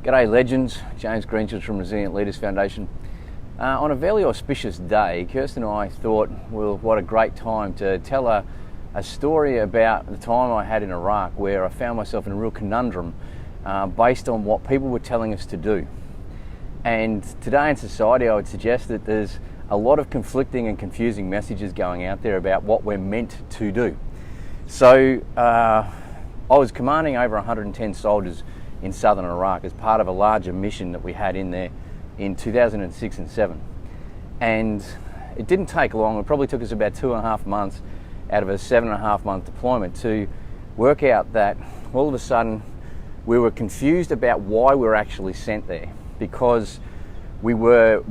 G'day legends, James Greenshields from Resilient Leaders Foundation. On a fairly auspicious day, Kirsten and I thought, well, what a great time to tell a story about the time I had in Iraq where I found myself in a real conundrum based on what people were telling us to do. And today in society I would suggest that there's a lot of conflicting and confusing messages going out there about what we're meant to do. So I was commanding over 110 soldiers in southern Iraq as part of a larger mission that we had in there in 2006 and 7. And it didn't take long. It probably took us about 2.5 months out of a 7.5 month deployment to work out that all of a sudden we were confused about why we were actually sent there, because we were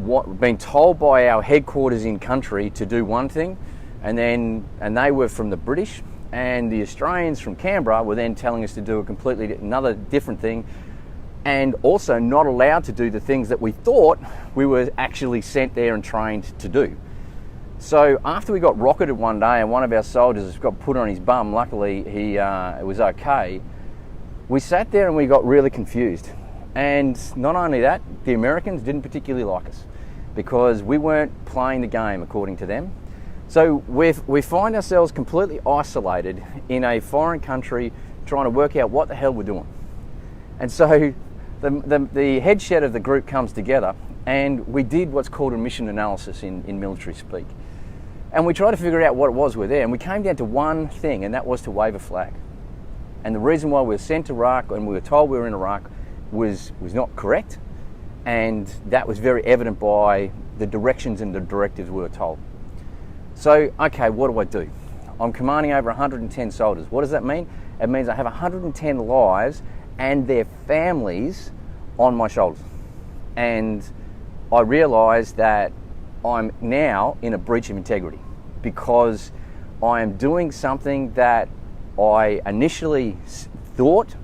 being told by our headquarters in country to do one thing, and they were from the British, and the Australians from Canberra were then telling us to do a completely another different thing, and also not allowed to do the things that we thought we were actually sent there and trained to do. So after we got rocketed one day and one of our soldiers got put on his bum, luckily it was okay, we sat there and we got really confused. And not only that, the Americans didn't particularly like us because we weren't playing the game according to them. So we find ourselves completely isolated in a foreign country trying to work out what the hell we're doing. And so the head shed of the group comes together and we did what's called a mission analysis in military speak. And we tried to figure out what it was we're there, and we came down to one thing, and that was to wave a flag. And the reason why we were sent to Iraq and we were told we were in Iraq was not correct, and that was very evident by the directions and the directives we were told. So, okay, what do I do? I'm commanding over 110 soldiers. What does that mean? It means I have 110 lives and their families on my shoulders. And I realised that I'm now in a breach of integrity because I am doing something that I initially thought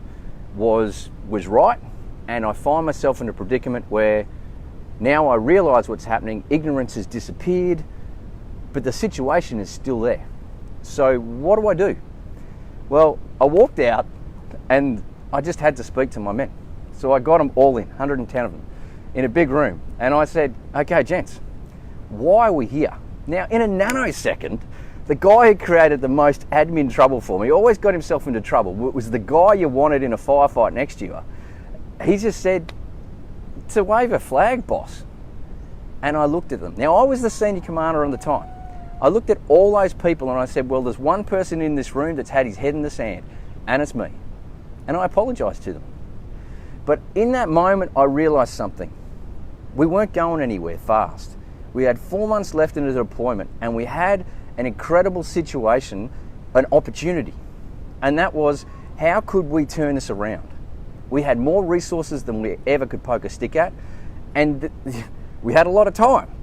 was right, and I find myself in a predicament where now I realise what's happening. Ignorance has disappeared, but the situation is still there. So what do I do? Well, I walked out and I just had to speak to my men. So I got them all in, 110 of them, in a big room. And I said, okay, gents, why are we here? Now, in a nanosecond, the guy who created the most admin trouble for me, always got himself into trouble, was the guy you wanted in a firefight next to you. He just said, to wave a flag, boss. And I looked at them. Now, I was the senior commander at the time. I looked at all those people and I said, well, there's one person in this room that's had his head in the sand, and it's me. And I apologised to them. But in that moment, I realised something. We weren't going anywhere fast. We had 4 months left in the deployment, and we had an incredible situation, an opportunity. And that was, how could we turn this around? We had more resources than we ever could poke a stick at, and we had a lot of time.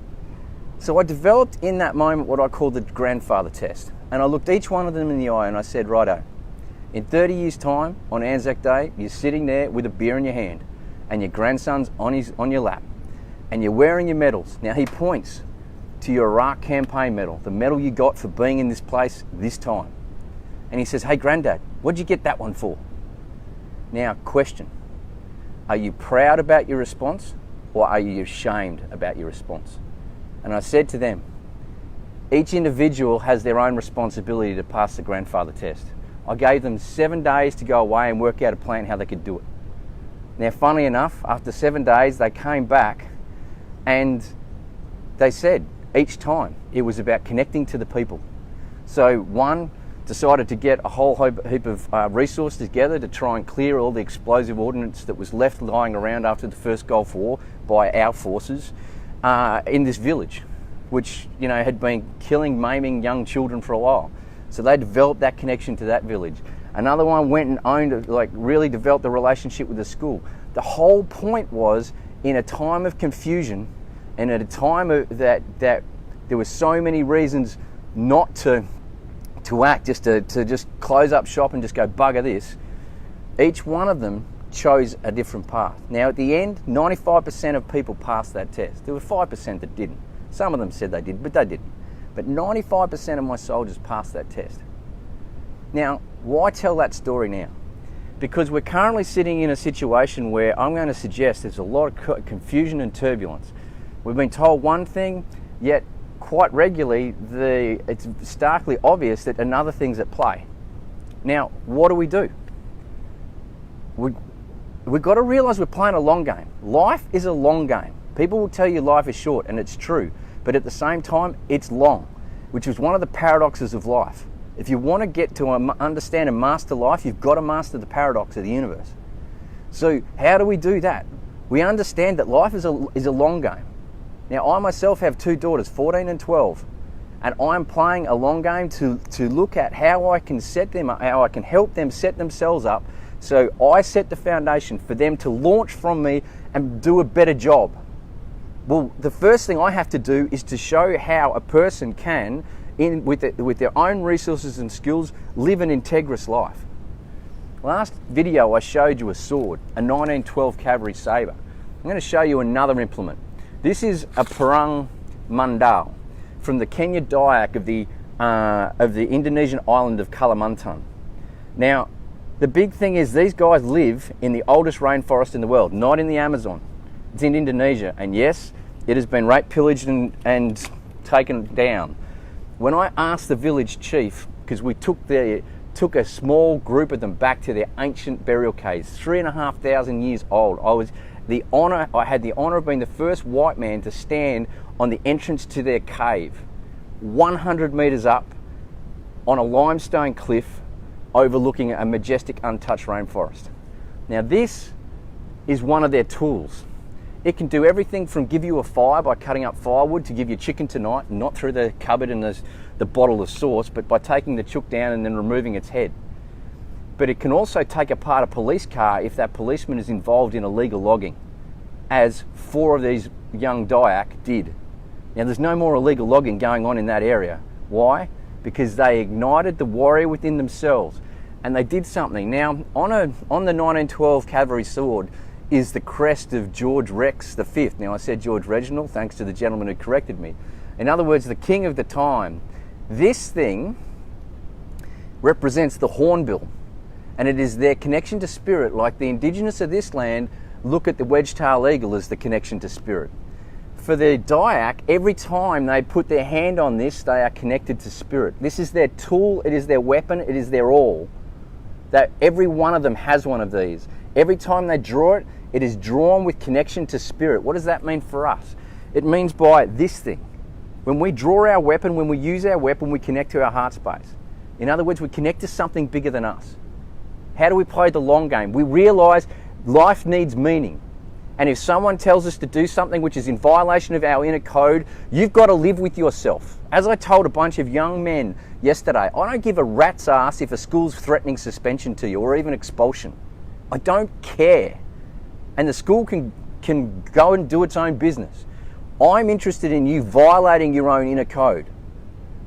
So I developed in that moment what I call the grandfather test. And I looked each one of them in the eye and I said, righto, in 30 years' time, on Anzac Day, you're sitting there with a beer in your hand and your grandson's on your lap and you're wearing your medals. Now he points to your Iraq campaign medal, the medal you got for being in this place this time. And he says, hey granddad, what'd you get that one for? Now, question, are you proud about your response or are you ashamed about your response? And I said to them, each individual has their own responsibility to pass the grandfather test. I gave them 7 days to go away and work out a plan how they could do it. Now, funnily enough, after 7 days, they came back and they said each time it was about connecting to the people. So one decided to get a whole heap of resources together to try and clear all the explosive ordnance that was left lying around after the first Gulf War by our forces in this village, which had been killing, maiming young children for a while. So they developed that connection to that village. Another one went and owned, really developed the relationship with the school. The whole point was, in a time of confusion and at a time that there were so many reasons not to act, just to just close up shop and just go bugger this, each one of them chose a different path. Now at the end, 95% of people passed that test. There were 5% that didn't. Some of them said they did, but they didn't. But 95% of my soldiers passed that test. Now, why tell that story now? because we're currently sitting in a situation where I'm going to suggest there's a lot of confusion and turbulence. We've been told one thing, yet quite regularly it's starkly obvious that another thing's at play. Now, what do? We've got to realise we're playing a long game. Life is a long game. People will tell you life is short, and it's true, but at the same time, it's long, which is one of the paradoxes of life. If you want to get to understand and master life, you've got to master the paradox of the universe. So how do we do that? We understand that life is a long game. Now, I myself have two daughters, 14 and 12, and I'm playing a long game to look at how I can set them up, how I can help them set themselves up, so I set the foundation for them to launch from me and do a better job. Well, the first thing I have to do is to show how a person can, with their own resources and skills, live an integrous life. Last video I showed you a sword, a 1912 cavalry saber. I'm going to show you another implement. This is a perang mandal from the Kenya Dayak of the Indonesian island of Kalimantan. Now, the big thing is these guys live in the oldest rainforest in the world, not in the Amazon. It's in Indonesia, and yes, it has been raped, pillaged and taken down. When I asked the village chief, because we took a small group of them back to their ancient burial caves, 3,500 years old, I had the honour of being the first white man to stand on the entrance to their cave, 100 metres up on a limestone cliff overlooking a majestic untouched rainforest. Now this is one of their tools. It can do everything from give you a fire by cutting up firewood to give you chicken tonight, not through the cupboard and the bottle of sauce, but by taking the chook down and then removing its head. But it can also take apart a police car if that policeman is involved in illegal logging, as 4 of these young Dayak did. Now there's no more illegal logging going on in that area. Why? Because they ignited the warrior within themselves and they did something. Now on the 1912 cavalry sword is the crest of George Rex V. Now I said George Reginald, thanks to the gentleman who corrected me. In other words, the king of the time. This thing represents the hornbill, and it is their connection to spirit. Like the indigenous of this land look at the wedge-tailed eagle as the connection to spirit. For the Dayak, every time they put their hand on this, they are connected to spirit. This is their tool, it is their weapon, it is their all. That every one of them has one of these. Every time they draw it, it is drawn with connection to spirit. What does that mean for us? It means by this thing. When we draw our weapon, when we use our weapon, we connect to our heart space. In other words, we connect to something bigger than us. How do we play the long game? We realise life needs meaning. And if someone tells us to do something which is in violation of our inner code, you've got to live with yourself. As I told a bunch of young men yesterday, I don't give a rat's ass if a school's threatening suspension to you or even expulsion. I don't care. And the school can go and do its own business. I'm interested in you violating your own inner code.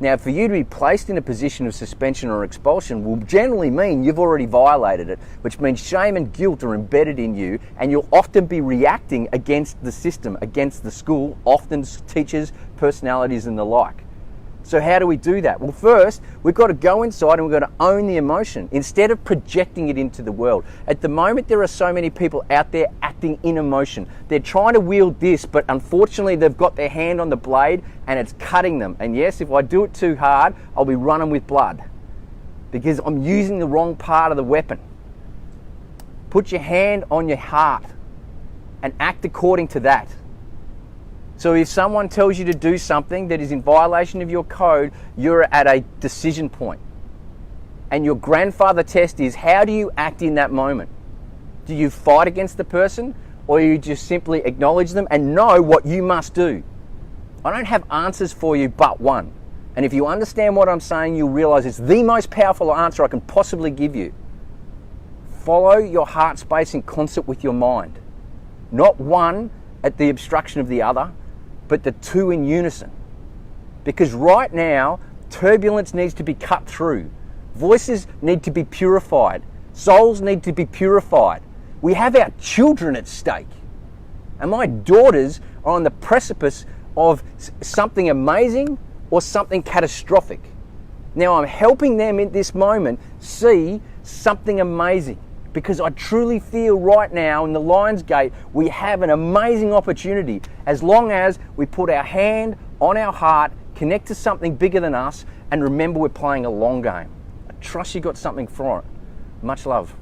Now, for you to be placed in a position of suspension or expulsion will generally mean you've already violated it, which means shame and guilt are embedded in you, and you'll often be reacting against the system, against the school, often teachers, personalities and the like. So how do we do that? Well, first, we've got to go inside and we've got to own the emotion instead of projecting it into the world. At the moment, there are so many people out there acting in emotion. They're trying to wield this, but unfortunately, they've got their hand on the blade and it's cutting them. And yes, if I do it too hard, I'll be running with blood because I'm using the wrong part of the weapon. Put your hand on your heart and act according to that. So if someone tells you to do something that is in violation of your code, you're at a decision point. And your grandfather test is, how do you act in that moment? Do you fight against the person, or you just simply acknowledge them and know what you must do? I don't have answers for you but one. And if you understand what I'm saying, you'll realize it's the most powerful answer I can possibly give you. Follow your heart space in concert with your mind. Not one at the obstruction of the other, but the two in unison. Because right now, turbulence needs to be cut through. Voices need to be purified. Souls need to be purified. We have our children at stake. And my daughters are on the precipice of something amazing or something catastrophic. Now I'm helping them in this moment see something amazing. because I truly feel right now in the Lions Gate we have an amazing opportunity as long as we put our hand on our heart, connect to something bigger than us, and remember we're playing a long game. I trust you got something from it. Much love.